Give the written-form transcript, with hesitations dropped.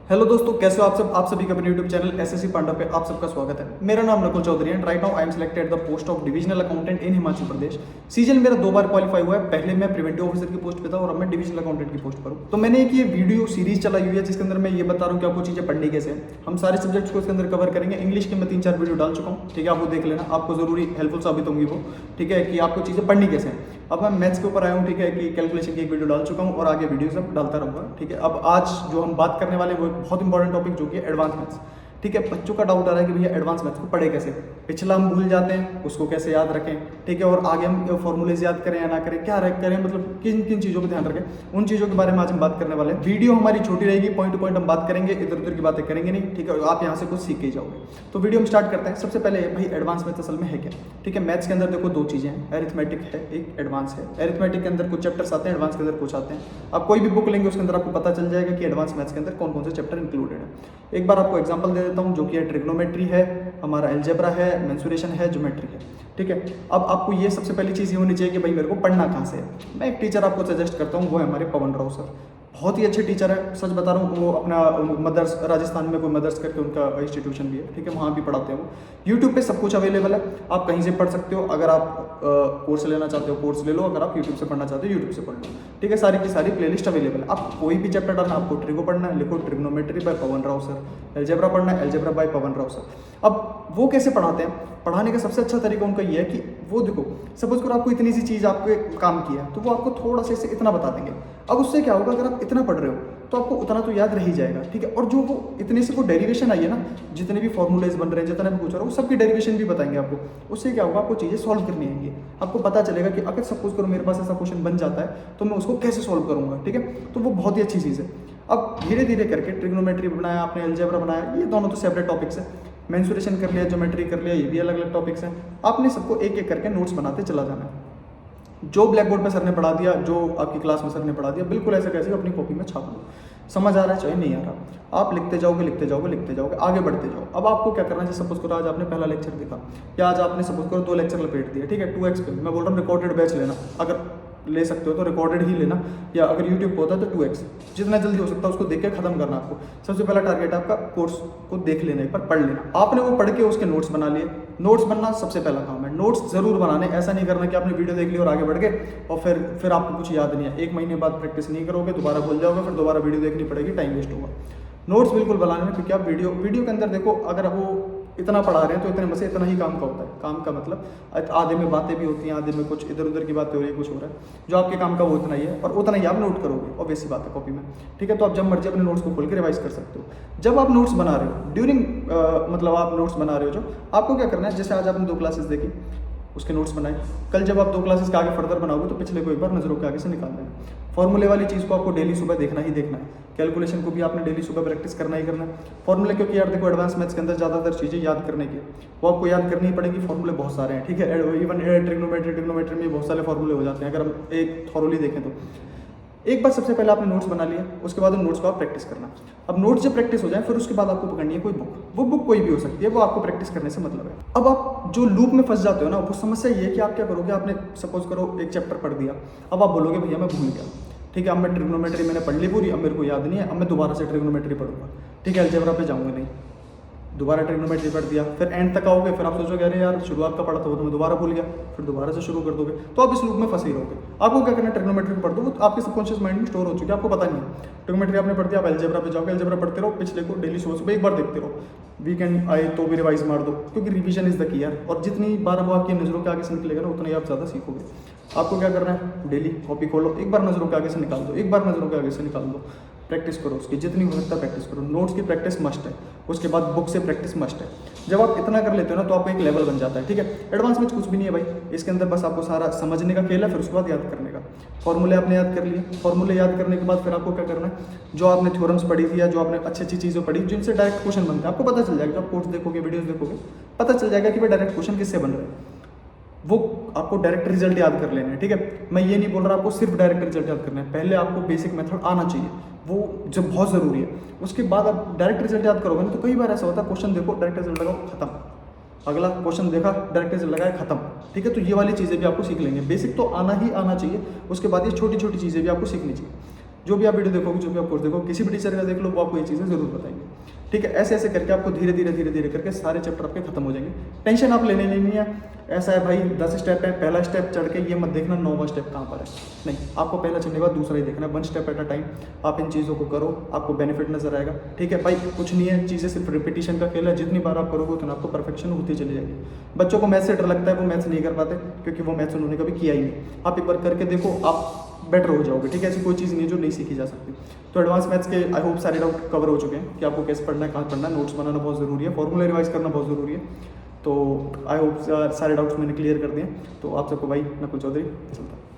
Hello दोस्तों, कैसे हो आप सब। आप सभी का अपने यूट्यूब चैनल एसएससी पांडा पे आप सबका स्वागत है। मेरा नाम नकुल चौधरी है। Right now I am selected the post of divisional accountant in Himachal Pradesh. Season मेरा 2 बार क्वालिफाई हुआ है। पहले मैं प्रिवेंटिव ऑफिसर की पोस्ट पे था और अब मैं डिविजनल अकाउंटेंट की पोस्ट पर हूँ। तो मैंने एक ये वीडियो सीरीज चलाई हुई है जिसके अंदर मैं ये बता रहा हूँ कि आपको चीज़ें पढ़नी कैसे हैं। हम सारे सब्जेक्ट्स को इसके अंदर कवर करेंगे। इंग्लिश के मैं 3-4 वीडियो डाल चुका हूँ, ठीक है। आप वो देख लेना, आपको जरूरी हेल्पफुल साबित होंगी वो, ठीक है, कि आपको चीज़ें पढ़नी कैसे हैं। अब मैं मैथ्स के ऊपर आया हूँ, ठीक है, कि कैलकुलेशन की एक वीडियो डाल चुका हूँ और आगे वीडियो सब डालता रहूँगा, ठीक है। अब आज जो हम बात करने वाले हैं वो एक बहुत इंपॉर्टेंट टॉपिक जो कि एडवांस मैथ्स, ठीक है। बच्चों का डाउट आ रहा है कि भैया एडवांस मैथ्स को पढ़े कैसे, पिछला हम भूल जाते हैं, उसको कैसे याद रखें, ठीक है, और आगे हम फॉर्मूलेज याद करें या ना करें, क्या करें, मतलब किन किन चीज़ों पर ध्यान रखें, उन चीज़ों के बारे में आज हम बात करने वाले हैं। वीडियो हमारी छोटी रहेगी, पॉइंट टू पॉइंट हम बात करेंगे, इधर उधर की बातें करेंगे नहीं, ठीक है। आप यहाँ से कुछ सीख के ही जाओगे। तो वीडियो हम स्टार्ट करते हैं। सबसे पहले भाई एडवांस मैथ्स असल में है क्या, ठीक है। मैथ्स के अंदर देखो 2 चीज़ें हैं, एरिथमेटिक है, एक एडवांस है। एरिथमेटिक के अंदर कुछ चैप्टर्स आते हैं, एडवांस के अंदर कुछ आते हैं। आप कोई भी बुक लेंगे उसके अंदर आपको पता चल जाएगा कि एडवांस मैथ्स के अंदर कौन कौन से चैप्टर इंक्लूडेड है। एक बार आपको एग्जांपल दे देता हूँ, जो कि है ट्रिग्नोमेट्री है, हमारा अलजेब्रा है, मेंसुरेशन है, ज्योमेट्री है, ठीक है। अब आपको ये सबसे पहली चीज़ ये होनी चाहिए कि भाई मेरे को पढ़ना कहाँ से है। मैं एक टीचर आपको सजेस्ट करता हूँ, वो है हमारे पवन राव सर। बहुत ही अच्छे टीचर है, सच बता रहा हूँ। वो अपना मदर्स, राजस्थान में कोई मदर्स करके उनका इंस्टीट्यूशन भी है, ठीक है, वहाँ भी पढ़ाते हैं वो। यूट्यूब पे सब कुछ अवेलेबल है, आप कहीं से पढ़ सकते हो। अगर आप कोर्स लेना चाहते हो कोर्स ले लो, अगर आप यूट्यूब से पढ़ना चाहते हो यूट्यूब से पढ़ लो, ठीक है। सारी की सारी प्लेलिस्ट अवेलेबल है। आप कोई भी चैप्टर डालना, आपको ट्रिगो पढ़ना है, लिखो ट्रिग्नोमेट्री बाय पवन राव सर। अलजेब्रा पढ़ना है, अलजेब्रा बाय पवन राव सर। अब वो कैसे पढ़ाते हैं, पढ़ाने का सबसे अच्छा तरीका उनका ये है कि वो देखो, सपोज करो आपको इतनी सी चीज़ आपके काम की है, तो वो आपको थोड़ा सा इससे इतना बता देंगे। अब उससे क्या होगा, अगर आप इतना पढ़ रहे हो तो आपको उतना तो याद रह ही जाएगा, ठीक है। और जो वो इतने से वो डेरिवेशन आई है ना, जितने भी फॉर्मूलेज बन रहे हैं, जितना भी पूछ रहा हूँ, सबकी डेरिवेशन भी बताएंगे आपको। उससे क्या होगा, आपको चीज़ें सॉल्व करनी आएंगी। आपको पता चलेगा कि अगर सपोज करो मेरे पास ऐसा क्वेश्चन बन जाता है तो मैं उसको कैसे सॉल्व करूँगा, ठीक है। तो वो बहुत ही अच्छी चीज़ है। अब धीरे धीरे करके ट्रिग्नोमेट्री बनाया आपने, अलजेब्रा बनाया, ये दोनों तो सेपरेट टॉपिक्स है। मेंसुरेशन कर लिया, ज्योमेट्री कर लिया, ये भी अलग अलग टॉपिक्स हैं। आपने सबको एक एक करके नोट्स बनाते चला जाना है। जो ब्लैक बोर्ड पे सर ने पढ़ा दिया, जो आपकी क्लास में सर ने पढ़ा दिया, बिल्कुल ऐसे कैसे अपनी कॉपी में छाप लो। समझ आ रहा है चाहे नहीं आ रहा, आप लिखते जाओगे लिखते जाओगे लिखते जाओगे, आगे बढ़ते जाओ। अब आपको क्या करना है, जैसे सपोज करो आज आपने पहला लेक्चर देखा, या आज आपने सपोज करो 2 लेक्चर लपेट दिए, ठीक है, 2x पे। मैं बोल रहा हूँ रिकॉर्डेड बैच लेना, अगर ले सकते हो तो रिकॉर्डेड ही लेना, या अगर यूट्यूब पे होता है तो 2x। जितना जल्दी हो सकता है उसको देख के खत्म करना आपको। सबसे पहला टारगेट आपका कोर्स को देख लेना, एक बार पढ़ लेना। आपने वो पढ़ के उसके नोट्स बना लिए। नोट्स बनना सबसे पहला काम है। नोट्स जरूर बनाने, ऐसा नहीं करना कि आपने वीडियो देख ली और आगे बढ़ गए और फिर आपको कुछ याद नहीं है। 1 महीने बाद प्रैक्टिस नहीं करोगे, दोबारा भूल जाओगे, फिर दोबारा वीडियो देखनी पड़ेगी, टाइम वेस्ट होगा। नोट्स बिल्कुल बनाने में, क्योंकि आप वीडियो के अंदर देखो, अगर वो इतना पढ़ा रहे हैं तो इतने में से इतना ही काम का होता है। काम का मतलब आधे में बातें भी होती हैं, आधे में कुछ इधर उधर की बातें हो रही है, कुछ हो रहा है। जो आपके काम का वो उतना ही है, और उतना ही आप नोट करोगे, ऑब्वियस सी बात है, कॉपी में, ठीक है। तो आप जब मर्जी अपने नोट्स को खोल के रिवाइज कर सकते हो। जब आप नोट्स बना रहे हो ड्यूरिंग मतलब आप नोट्स बना रहे हो, जो आपको क्या करना है, जैसे आज आपने 2 क्लासेस देखी, उसके नोट्स बनाए। कल जब आप 2 क्लासेस के आगे फर्दर बनाओगे तो पिछले को एक बार नजरों के आगे से निकाल देना। फॉर्मूले वाली चीज़ को आपको डेली सुबह देखना ही देखना है। कैलकुलेशन को भी आपने डेली सुबह प्रैक्टिस करना ही करना है। फॉर्मूले, क्योंकि यार देखो एडवांस मैथ्स के अंदर ज़्यादातर चीज़ें याद करने की वो आपको याद करनी ही पड़ेगी। फॉर्मूले बहुत सारे हैं, ठीक है। इवन ट्रिग्नोमेट्री में बहुत सारे फॉर्मूले हो जाते हैं, अगर हम एक थॉरोली देखें तो। एक बार सबसे पहले आपने नोट्स बना लिया, उसके बाद उन नोट्स को आप प्रैक्टिस करना। अब नोट्स जब प्रैक्टिस हो जाए, फिर उसके बाद आपको पकड़नी है कोई बुक। वो बुक कोई भी हो सकती है, वो आपको प्रैक्टिस करने से मतलब है। अब आप जो लूप में फंस जाते हो ना, वो समस्या ये है कि आप क्या करोगे, आपने सपोज करो एक चैप्टर पढ़ दिया, अब आप बोलोगे भैया मैं भूल गया, ठीक है। अब मैं ट्रिग्नोमेट्री मैंने पढ़ ली पूरी, अब मेरे को याद नहीं है, अब मैं दोबारा से ट्रिग्नोमेट्री पढ़ूंगा, ठीक है। अलजेब्रा पे जाऊंगा नहीं, दोबारा ट्रिग्नोमेट्री पढ़ दिया, फिर एंड तक आओगे, फिर आप सोचोगे अरे यार शुरुआत का पढ़ा था वो तो मैं दोबारा भूल गया, फिर दोबारा से शुरू कर दोगे, तो आप इस लूप में फंसे ही रहोगे। आपको क्या करना है, ट्रिग्नोमेट्री को पढ़ दो, वो आपके सबकॉन्शियस माइंड में स्टोर हो चुकी है, आपको पता नहीं है। ट्रिग्नोमेट्री आपने पढ़ दिया, आप अलजेब्रा पे जाओगे, अलजेब्रा पढ़ते रहो, पिछले को डेली सुबह सुबह एक बार देखते रहो। वीकेंड आए तो भी रिवाइज मार दो, क्योंकि रिवीजन इज द की यार। और जितनी बार वो आपकी नज़रों के आगे से निकलेगा ना, उतना ही आप ज़्यादा सीखोगे। आपको क्या करना है, डेली कॉपी खोलो, एक बार नज़रों के आगे से निकाल दो, एक बार नज़रों के आगे से निकाल दो, प्रैक्टिस करो उसकी, जितनी हो सकता है प्रैक्टिस करो। नोट्स की प्रैक्टिस मस्ट है, उसके बाद बुक से प्रैक्टिस मस्ट है। जब आप इतना कर लेते हो ना, तो आपको एक लेवल बन जाता है, ठीक है। एडवांस में कुछ भी नहीं है भाई, इसके अंदर बस आपको सारा समझने का खेल है, फिर उसके बाद याद करने का। फॉर्मूले आपने याद कर लिए, फॉर्मूले याद करने के बाद फिर आपको क्या करना है, जो आपने थ्योरम्स पढ़ी थी या जो आपने अच्छी अच्छी चीज़ें पढ़ी जिनसे डायरेक्ट क्वेश्चन बनते हैं, आपको पता चल जाएगा। जब कोर्स देखोगे, वीडियोस देखोगे, पता चल जाएगा कि भाई डायरेक्ट क्वेश्चन किससे बन रहे हैं। वो आपको डायरेक्ट रिजल्ट याद कर लेना है, ठीक है। मैं ये नहीं बोल रहा आपको सिर्फ डायरेक्ट रिजल्ट याद करना है, पहले आपको बेसिक मेथड आना चाहिए, वो जो बहुत ज़रूरी है। उसके बाद आप डायरेक्ट रिजल्ट याद करोगे ना, तो कई बार ऐसा होता है, क्वेश्चन देखो डायरेक्ट रिजल्ट लगाओ खत्म, अगला क्वेश्चन देखा डायरेक्ट रिजल्ट लगाया खत्म, ठीक है। तो ये वाली चीज़ें भी आपको सीख लेंगे, बेसिक तो आना ही आना चाहिए। उसके बाद ये छोटी छोटी चीज़ें भी आपको सीखनी चाहिए। जो भी आप वीडियो देखोगे, जो भी आप कोर्स देखोगे, किसी भी टीचर का देख लो, वो आपको ये चीज़ें जरूर बताएंगे। ठीक है, ऐसे ऐसे करके आपको धीरे धीरे करके सारे चैप्टर आपके खत्म हो जाएंगे। टेंशन आप लेने नहीं है। ऐसा है भाई 10 स्टेप है, पहला स्टेप चढ़ के ये मत देखना 9वां स्टेप कहाँ पर है, नहीं, आपको पहला चढ़ने के बाद दूसरा ही देखना है। 1 स्टेप एट अ टाइम आप इन चीज़ों को करो, आपको बेनिफिट नजर आएगा। ठीक है भाई, कुछ नहीं है, चीज़ें सिर्फ रिपीटिशन का खेल है। जितनी बार आप करोगे उतना आपको परफेक्शन होती चली जाएगी। बच्चों को मैथ्स से डर लगता है, वो मैथ्स नहीं कर पाते क्योंकि वो मैथ्स उन्होंने कभी किया ही नहीं। आप एक बार करके देखो, आप बेटर हो जाओगे। ठीक है, ऐसी कोई चीज़ नहीं है जो नहीं सीखी जा सकती। तो एडवांस मैथ्स के आई होप सारे डाउट कवर हो चुके हैं कि आपको कैसे पढ़ना है, कहाँ पढ़ना है। नोट्स बनाना बहुत ज़रूरी है, फॉर्मूला रिवाइज करना बहुत ज़रूरी है। तो आई होप सारे डाउट्स मैंने क्लियर कर दिए। तो आप सबको भाई नकुल चौधरी चलता है।